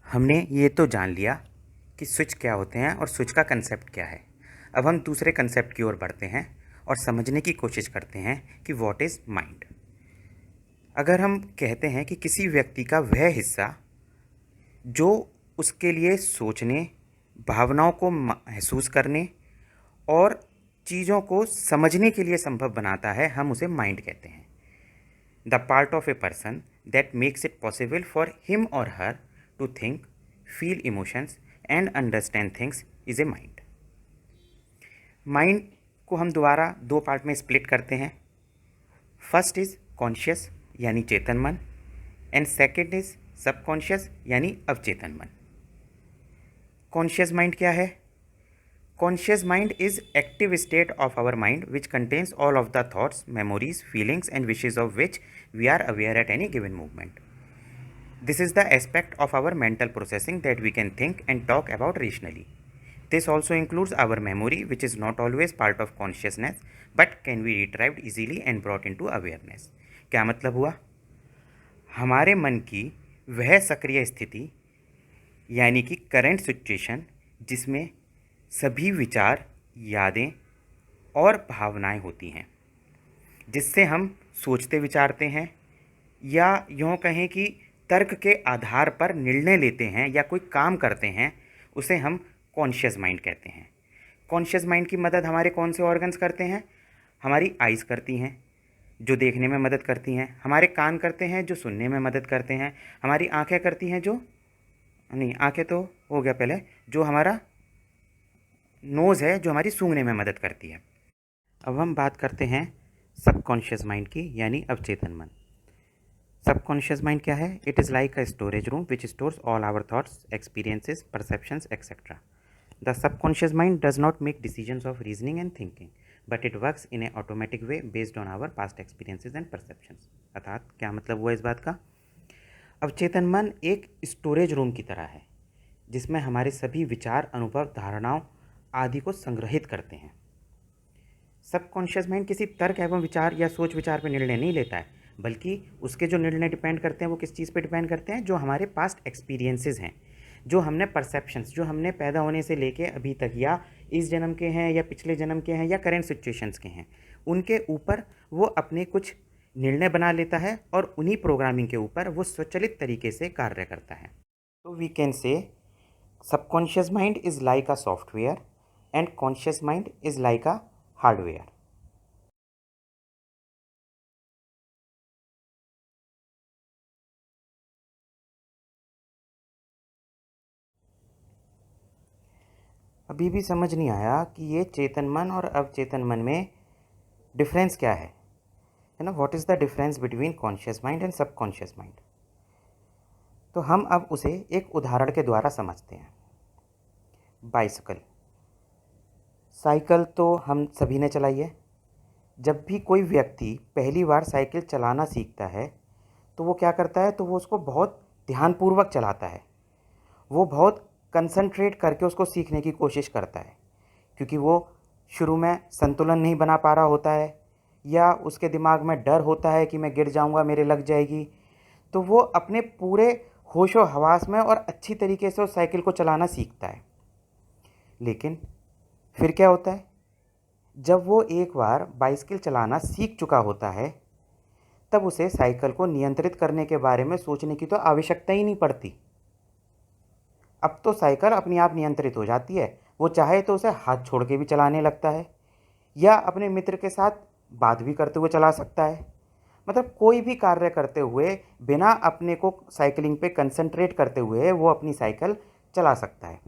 हमने ये तो जान लिया कि स्विच क्या होते हैं और स्विच का कंसेप्ट क्या है। अब हम दूसरे कंसेप्ट की ओर बढ़ते हैं और समझने की कोशिश करते हैं कि व्हाट इज़ माइंड। अगर हम कहते हैं कि किसी व्यक्ति का वह हिस्सा जो उसके लिए सोचने, भावनाओं को महसूस करने और चीज़ों को समझने के लिए संभव बनाता है, हम उसे माइंड कहते हैं। The part of a person that makes it possible for him or her to think, feel emotions and understand things is a mind. Mind को हम दोबारा दो पार्ट में स्प्लिट करते हैं। फर्स्ट इज कॉन्शियस यानी चेतन मन एंड सेकेंड इज सबकॉन्शियस यानी अवचेतन मन। कॉन्शियस माइंड क्या है? Conscious mind is active state of our mind which contains all of the thoughts, memories, feelings and wishes of which we are aware at any given moment. This is the aspect of our mental processing that we can think and talk about rationally. This also includes our memory, which is not always part of consciousness but can be retrieved easily and brought into awareness. क्या मतलब हुआ? हमारे मन की वह सक्रिय स्थिति यानी कि करंट सिचुएशन जिसमें सभी विचार, यादें और भावनाएं होती हैं, जिससे हम सोचते विचारते हैं या यूँ कहें कि तर्क के आधार पर निर्णय लेते हैं या कोई काम करते हैं, उसे हम कॉन्शियस माइंड कहते हैं। कॉन्शियस माइंड की मदद हमारे कौन से ऑर्गन्स करते हैं? हमारी आइज़ करती हैं जो देखने में मदद करती हैं, हमारे कान करते हैं जो सुनने में मदद करते हैं, हमारी आंखें करती हैं जो नहीं, आंखें तो हो गया पहले, जो हमारा नोज़ है जो हमारी सूंघने में मदद करती है। अब हम बात करते हैं सबकॉन्शियस माइंड की यानी अवचेतन मन। सबकॉन्शियस माइंड क्या है? It is like a storage room which stores all our thoughts, experiences, perceptions etcetera. The subconscious mind does not make decisions of reasoning and thinking but it works in a automatic way based on our past experiences and perceptions. अर्थात क्या मतलब हुआ इस बात का? अवचेतन मन एक स्टोरेज रूम की तरह है जिसमें हमारे सभी विचार, अनुभव, धारणाओं आदि को संग्रहित करते हैं। सबकॉन्शियस माइंड किसी तर्क एवं विचार या सोच विचार पर निर्णय नहीं लेता है, बल्कि उसके जो निर्णय डिपेंड करते हैं वो किस चीज़ पे डिपेंड करते हैं? जो हमारे पास्ट एक्सपीरियंसेस हैं, जो हमने परसेप्शंस, जो हमने पैदा होने से लेके अभी तक या इस जन्म के हैं या पिछले जन्म के हैं या करेंट सिचुएशंस के हैं, उनके ऊपर वो अपने कुछ निर्णय बना लेता है और उन्हीं प्रोग्रामिंग के ऊपर वो स्वचालित तरीके से कार्य करता है। तो we can say subconscious mind is like a software and conscious mind is like a hardware. अभी भी समझ नहीं आया कि ये चेतन मन और अवचेतन मन में डिफरेंस क्या है ना? What is the difference between conscious mind and subconscious mind? तो हम अब उसे एक उदाहरण के द्वारा समझते हैं। बाइसिकल, साइकिल तो हम सभी ने चलाई है। जब भी कोई व्यक्ति पहली बार साइकिल चलाना सीखता है तो वो क्या करता है? तो वो उसको बहुत ध्यानपूर्वक चलाता है, वो बहुत कंसंट्रेट करके उसको सीखने की कोशिश करता है, क्योंकि वो शुरू में संतुलन नहीं बना पा रहा होता है या उसके दिमाग में डर होता है कि मैं गिर जाऊंगा, मेरे लग जाएगी। तो वो अपने पूरे होशो हवास में और अच्छी तरीके से उस साइकिल को चलाना सीखता है। लेकिन फिर क्या होता है? जब वो एक बार बाइसिकल चलाना सीख चुका होता है तब उसे साइकिल को नियंत्रित करने के बारे में सोचने की तो आवश्यकता ही नहीं पड़ती। अब तो साइकिल अपने आप नियंत्रित हो जाती है, वो चाहे तो उसे हाथ छोड़ के भी चलाने लगता है या अपने मित्र के साथ बात भी करते हुए चला सकता है। मतलब कोई भी कार्य करते हुए बिना अपने को साइकिलिंग पे कंसंट्रेट करते हुए वो अपनी साइकिल चला सकता है।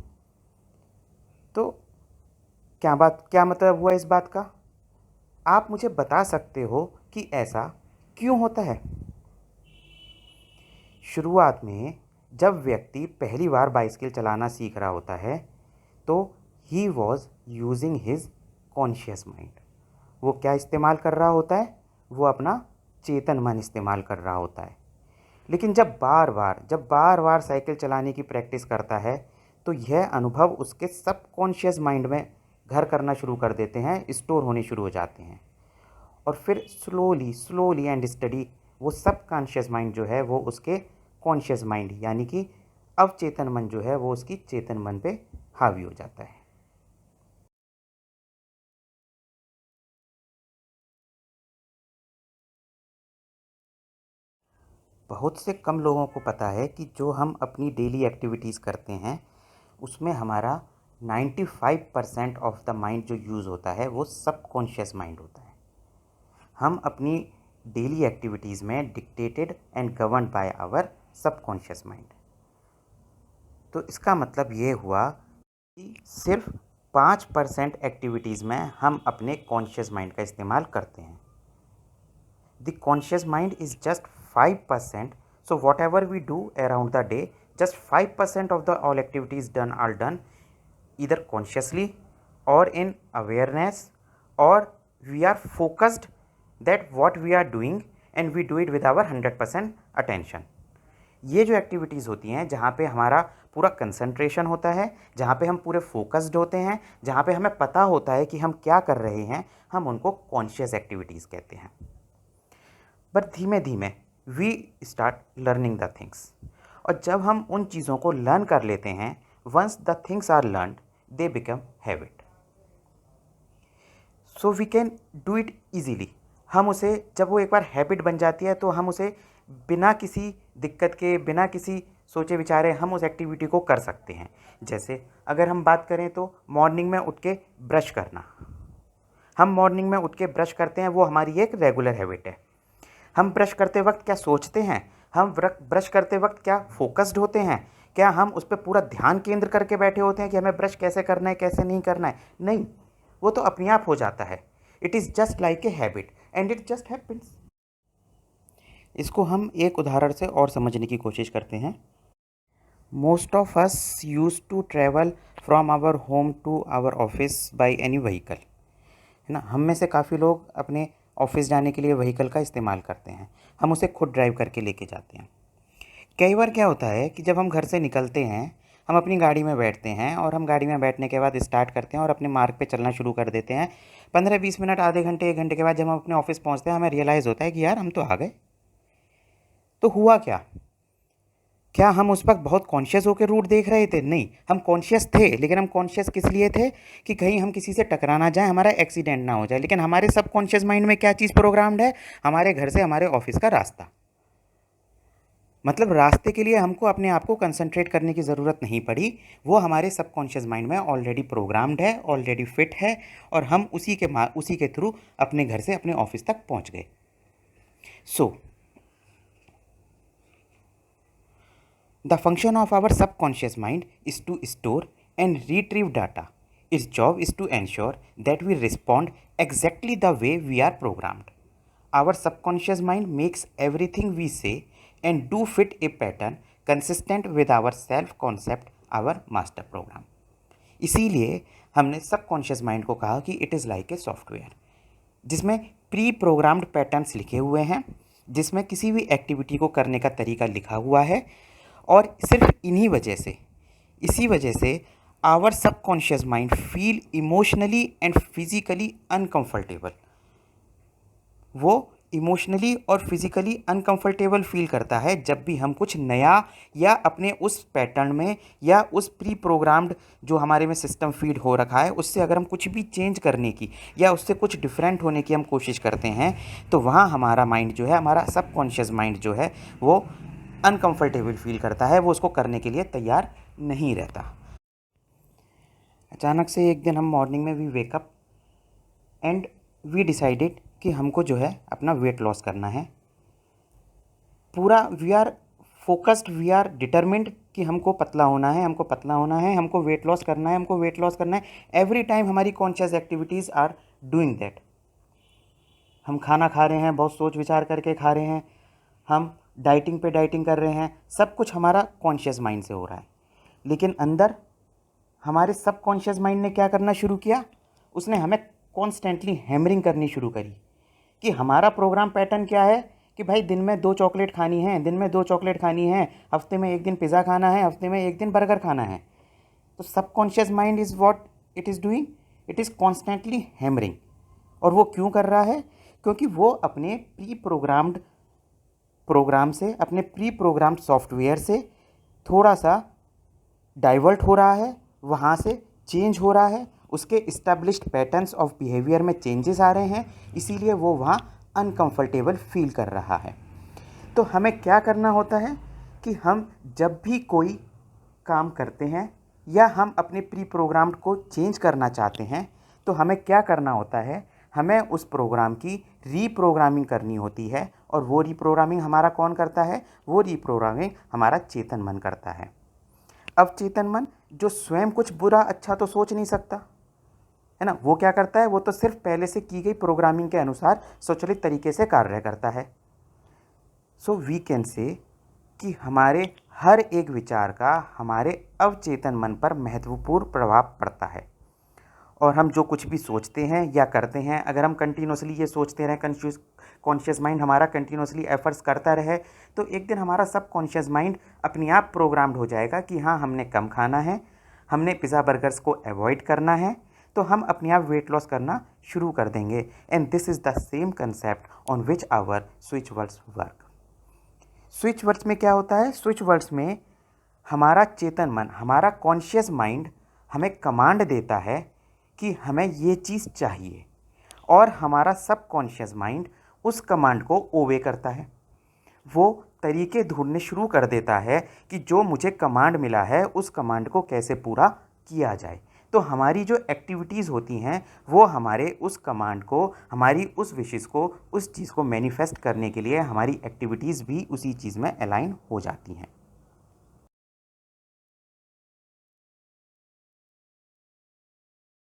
तो क्या मतलब हुआ इस बात का? आप मुझे बता सकते हो कि ऐसा क्यों होता है? शुरुआत में जब व्यक्ति पहली बार बाइसिकल चलाना सीख रहा होता है तो he was using his conscious mind. वो क्या इस्तेमाल कर रहा होता है? वो अपना चेतन मन इस्तेमाल कर रहा होता है। लेकिन जब बार बार साइकिल चलाने की प्रैक्टिस करता है तो यह अनुभव उसके सबकॉन्शियस माइंड में घर करना शुरू कर देते हैं, स्टोर होने शुरू हो जाते हैं। और फिर स्लोली स्लोली एंड स्टडी वो सबकॉन्शियस माइंड जो है वो उसके कॉन्शियस माइंड यानी कि अवचेतन मन जो है वो उसकी चेतन मन पे हावी हो जाता है। बहुत से कम लोगों को पता है कि जो हम अपनी डेली एक्टिविटीज़ करते हैं उसमें हमारा 95% ऑफ द माइंड जो यूज़ होता है वो सबकॉन्शियस माइंड होता है। हम अपनी डेली एक्टिविटीज़ में dictated and governed by our subconscious mind. तो इसका मतलब ये हुआ कि सिर्फ 5% एक्टिविटीज़ में हम अपने कॉन्शियस माइंड का इस्तेमाल करते हैं। The conscious mind is just 5%. So whatever we do around the day, just 5% of the all activities done are done either consciously or in awareness, or we are focused that what we are doing and we do it with our 100% attention. ये जो activities होती हैं जहाँ पे हमारा पूरा concentration होता है, जहाँ पे हम पूरे फोकस्ड होते हैं, जहाँ पे हमें पता होता है कि हम क्या कर रहे हैं, हम उनको कॉन्शियस एक्टिविटीज़ कहते हैं। पर धीमे धीमे we start learning the things, और जब हम उन चीज़ों को लर्न कर लेते हैं, once the things are learn they become habit, so we can do it easily. हम उसे जब वो एक बार हैबिट बन जाती है तो हम उसे बिना किसी दिक्कत के, बिना किसी सोचे विचारे हम उस एक्टिविटी को कर सकते हैं। जैसे अगर हम बात करें तो मॉर्निंग में उठ के ब्रश करना, हम मॉर्निंग में उठ के ब्रश करते हैं, वो हमारी एक रेगुलर हैबिट है। हम ब्रश करते वक्त क्या सोचते हैं, हम ब्रश करते वक्त क्या फोकस्ड होते हैं, क्या हम उस पर पूरा ध्यान केंद्र करके बैठे होते हैं कि हमें ब्रश कैसे करना है, कैसे नहीं करना है? नहीं, वो तो अपने आप हो जाता है। It is just like a habit and it just happens. इसको हम एक उदाहरण से और समझने की कोशिश करते हैं। Most of us use to travel from our home to our office by any vehicle, है ना। हम में से काफ़ी लोग अपने ऑफिस जाने के लिए व्हीकल का इस्तेमाल करते हैं, हम उसे खुद ड्राइव करके लेके जाते हैं। कई बार क्या होता है कि जब हम घर से निकलते हैं, हम अपनी गाड़ी में बैठते हैं और हम गाड़ी में बैठने के बाद स्टार्ट करते हैं और अपने मार्ग पे चलना शुरू कर देते हैं। 15-20 मिनट, आधे घंटे, 1 घंटे के बाद जब हम अपने ऑफिस पहुंचते हैं, हमें रियलाइज़ होता है कि यार हम तो आ गए। तो हुआ क्या? क्या हम उस वक्त बहुत कॉन्शियस होकर रूट देख रहे थे? नहीं, हम कॉन्शियस थे, लेकिन हम कॉन्शियस किस लिए थे कि कहीं हम किसी से टकरा ना जाए, हमारा एक्सीडेंट ना हो जाए। लेकिन हमारे सबकॉन्शियस माइंड में क्या चीज़ प्रोग्राम्ड है? हमारे घर से हमारे ऑफिस का रास्ता। मतलब रास्ते के लिए हमको अपने आप को कंसंट्रेट करने की ज़रूरत नहीं पड़ी, वो हमारे सबकॉन्शियस माइंड में ऑलरेडी प्रोग्राम्ड है, ऑलरेडी फिट है, और हम उसी के थ्रू अपने घर से अपने ऑफिस तक पहुंच गए। सो the function of our subconscious mind is to store and retrieve data. Its job is to ensure that we respond exactly the way we are programmed. Our subconscious mind makes everything we say and do fit a pattern consistent with our self-concept, our master program. इसीलिए हमने subconscious mind को कहा कि it is like a software, जिसमें pre programmed patterns लिखे हुए हैं, जिसमें किसी भी एक्टिविटी को करने का तरीका लिखा हुआ है। और सिर्फ इसी वजह से our subconscious mind feel emotionally and physically uncomfortable. वो इमोशनली और फिज़िकली अनकंफर्टेबल फील करता है जब भी हम कुछ नया या अपने उस पैटर्न में या उस प्री प्रोग्राम्ड जो हमारे में सिस्टम फीड हो रखा है उससे अगर हम कुछ भी चेंज करने की या उससे कुछ डिफरेंट होने की हम कोशिश करते हैं, तो वहाँ हमारा माइंड जो है, हमारा सबकॉन्शियस माइंड जो है, वो अनकंफर्टेबल फील करता है, वो उसको करने के लिए तैयार नहीं रहता। अचानक से एक दिन हम मॉर्निंग में we wake up and we decided कि हमको जो है अपना वेट लॉस करना है। पूरा we are focused, we are determined कि हमको पतला होना है, हमको पतला होना है, हमको वेट लॉस करना है, हमको वेट लॉस करना है। एवरी टाइम हमारी conscious activities are doing that. हम खाना खा रहे हैं, बहुत सोच विचार करके खा रहे हैं, हम डाइटिंग पे डाइटिंग कर रहे हैं, सब कुछ हमारा कॉन्शियस माइंड से हो रहा है। लेकिन अंदर हमारे सबकॉन्शियस माइंड ने क्या करना शुरू किया? उसने हमें कॉन्स्टेंटली हैमरिंग करनी शुरू करी कि हमारा प्रोग्राम पैटर्न क्या है कि भाई दिन में 2 चॉकलेट खानी है, दिन में 2 चॉकलेट खानी है, हफ्ते में 1 दिन पिज़्ज़ा खाना है, हफ्ते में 1 दिन बर्गर खाना है। तो subconscious mind is what it is doing, it is constantly hammering. और वो क्यों कर रहा है? क्योंकि वो अपने प्रोग्राम से, अपने प्री प्रोग्राम्ड सॉफ्टवेयर से थोड़ा सा डाइवर्ट हो रहा है, वहाँ से चेंज हो रहा है, उसके इस्टेब्लिश्ड पैटर्न्स ऑफ बिहेवियर में चेंजेस आ रहे हैं, इसीलिए वो वहाँ अनकंफर्टेबल फील कर रहा है। तो हमें क्या करना होता है कि हम जब भी कोई काम करते हैं या हम अपने प्री प्रोग्राम्ड को चेंज करना चाहते हैं, तो हमें क्या करना होता है, हमें उस प्रोग्राम की रीप्रोग्रामिंग करनी होती है। और वो रीप्रोग्रामिंग हमारा कौन करता है? वो रीप्रोग्रामिंग हमारा चेतन मन करता है। अब चेतन मन जो स्वयं कुछ बुरा अच्छा तो सोच नहीं सकता है ना, वो क्या करता है, वो तो सिर्फ पहले से की गई प्रोग्रामिंग के अनुसार स्वचालित तरीके से कार्य करता है। सो वी कैन से कि हमारे हर एक विचार का हमारे अवचेतन मन पर महत्वपूर्ण प्रभाव पड़ता है। और हम जो कुछ भी सोचते हैं या करते हैं, अगर हम कंटिन्यूसली ये सोचते रहें, कॉन्शियस माइंड हमारा कंटिन्यूसली एफर्ट्स करता रहे, तो एक दिन हमारा सब कॉन्शियस माइंड अपने आप प्रोग्राम्ड हो जाएगा कि हाँ, हमने कम खाना है, हमने पिज़्ज़ा बर्गर्स को अवॉइड करना है, तो हम अपने आप वेट लॉस करना शुरू कर देंगे। And this is the same concept on which our switch words work. Switch words में क्या होता है? स्विच वर्ड्स में हमारा चेतन मन, हमारा कॉन्शियस माइंड हमें कमांड देता है कि हमें ये चीज़ चाहिए, और हमारा सब कॉन्शियस माइंड उस कमांड को ओबे करता है। वो तरीके ढूंढने शुरू कर देता है कि जो मुझे कमांड मिला है उस कमांड को कैसे पूरा किया जाए। तो हमारी जो एक्टिविटीज़ होती हैं वो हमारे उस कमांड को, हमारी उस विशेष को, उस चीज़ को मैनिफेस्ट करने के लिए हमारी एक्टिविटीज़ भी उसी चीज़ में अलाइन हो जाती हैं।